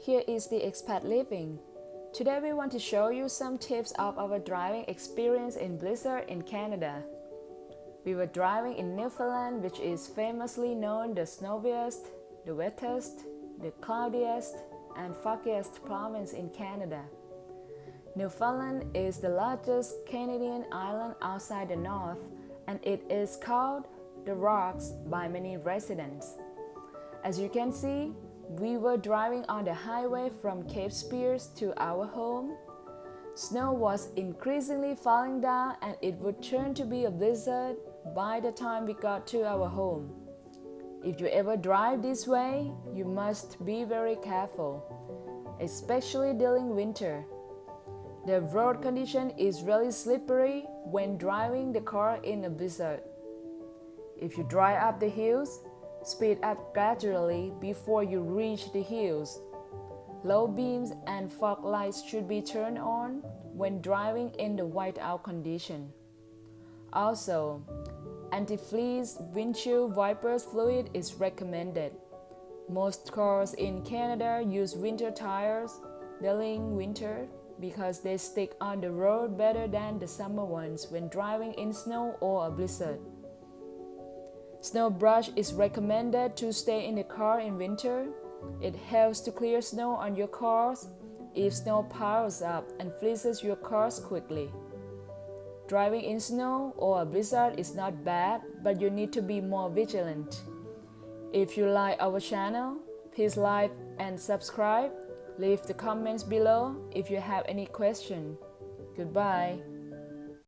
here is the Expat Living. Today we want to show you some tips of our driving experience in blizzard in Canada. We were driving in Newfoundland, which is famously known the snowiest, the wettest, the cloudiest, and foggiest province in Canada. Newfoundland is the largest Canadian island outside the north, and it is called the Rocks by many residents. As you can see, we were driving on the highway from Cape Spears to our home. Snow was increasingly falling down and it would turn to be a blizzard by the time we got to our home. If you ever drive this way, you must be very careful, especially during winter. The road condition is really slippery when driving the car in a blizzard. If you drive up the hills, speed up gradually before you reach the hills. Low beams and fog lights should be turned on when driving in the whiteout condition. Also, anti-freeze windshield wipers fluid is recommended. Most cars in Canada use winter tires during winter because they stick on the road better than the summer ones when driving in snow or a blizzard. Snow brush is recommended to stay in the car in winter. It helps to clear snow on your cars if snow piles up and freezes your cars quickly. Driving in snow or a blizzard is not bad, but you need to be more vigilant. If you like our channel, please like and subscribe. Leave the comments below if you have any question. Goodbye.